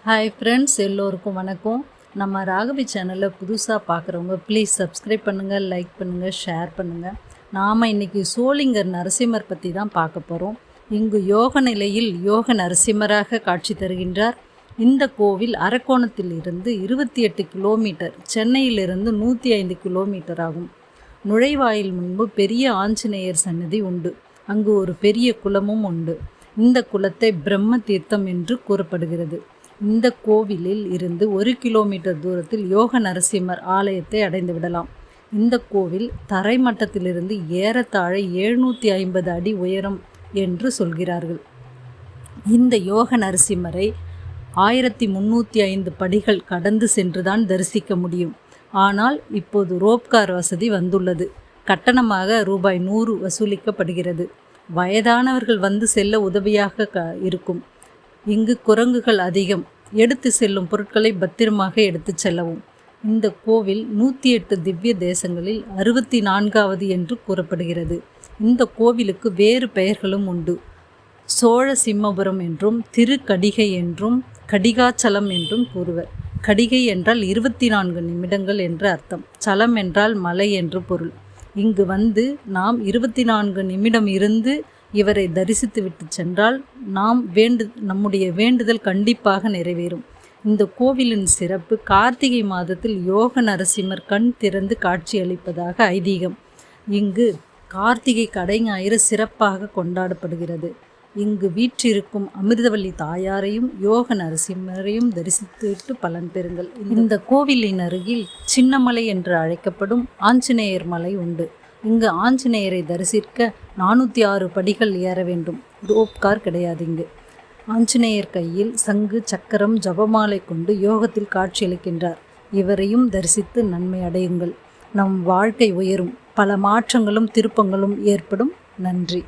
Hi friends, எல்லோருக்கும் வணக்கம். நம்ம ராகவி சேனலை புதுசாக பார்க்குறவங்க ப்ளீஸ் சப்ஸ்கிரைப் பண்ணுங்கள், லைக் பண்ணுங்கள், ஷேர் பண்ணுங்கள். நாம் இன்றைக்கி சோளிங்கர் நரசிம்மர் பற்றி தான் பார்க்க போகிறோம். இங்கு யோக நிலையில் யோக நரசிம்மராக காட்சி தருகின்றார். இந்த கோவில் அரக்கோணத்தில் இருந்து 28 கிலோமீட்டர், சென்னையிலிருந்து 105 கிலோமீட்டர் ஆகும். நுழைவாயில் முன்பு பெரிய ஆஞ்சநேயர் சன்னதி உண்டு. அங்கு ஒரு பெரிய குளமும் உண்டு. இந்த குளத்தை பிரம்ம தீர்த்தம் என்று கூறப்படுகிறது. இந்த கோவிலில் இருந்து 1 கிலோமீட்டர் தூரத்தில் யோக நரசிம்மர் ஆலயத்தை அடைந்து விடலாம். இந்த கோவில் தரைமட்டத்திலிருந்து ஏறத்தாழ 750 அடி உயரம் என்று சொல்கிறார்கள். இந்த யோக நரசிம்மரை 1305 படிகள் கடந்து சென்றுதான் தரிசிக்க முடியும். ஆனால் இப்போது ரோப்கார் வசதி வந்துள்ளது. கட்டணமாக ரூபாய் 100 வசூலிக்கப்படுகிறது. வயதானவர்கள் வந்து செல்ல உதவியாக இருக்கும். இங்கு குரங்குகள் அதிகம். எடுத்து செல்லும் பொருட்களை பத்திரமாக எடுத்து செல்லவும். இந்த கோவில் 108 திவ்ய தேசங்களில் 64வது என்று கூறப்படுகிறது. இந்த கோவிலுக்கு வேறு பெயர்களும் உண்டு. சோழ சிம்மபுரம் என்றும் திருக்கடிகை என்றும் கடிகாச்சலம் என்றும் கூறுவர். கடிகை என்றால் 24 நிமிடங்கள் என்று அர்த்தம். சலம் என்றால் மலை என்று பொருள். இங்கு வந்து நாம் 24 நிமிடம் இருந்து இவரை தரிசித்து விட்டு சென்றால் நம்முடைய வேண்டுதல் கண்டிப்பாக நிறைவேறும். இந்த கோவிலின் சிறப்பு, கார்த்திகை மாதத்தில் யோக நரசிம்மர் கண் திறந்து காட்சி அளிப்பதாக ஐதீகம். இங்கு கார்த்திகை கடை ஞாயிறு சிறப்பாக கொண்டாடப்படுகிறது. இங்கு வீற்றிருக்கும் அமிர்தவல்லி தாயாரையும் யோக நரசிம்மரையும் தரிசித்துவிட்டு பலன் பெறுங்கள். இந்த கோவிலின் அருகில் சின்னமலை என்று அழைக்கப்படும் ஆஞ்சநேயர் மலை உண்டு. இங்கு ஆஞ்சநேயரை தரிசிக்க 406 படிகள் ஏற வேண்டும். ரோப்கார் கிடையாது. இங்கு ஆஞ்சநேயர் கையில் சங்கு, சக்கரம், ஜபமாலை கொண்டு யோகத்தில் காட்சியளிக்கின்றார். இவரையும் தரிசித்து நன்மை அடையுங்கள். நம் வாழ்க்கை உயரும். பல மாற்றங்களும் திருப்பங்களும் ஏற்படும். நன்றி.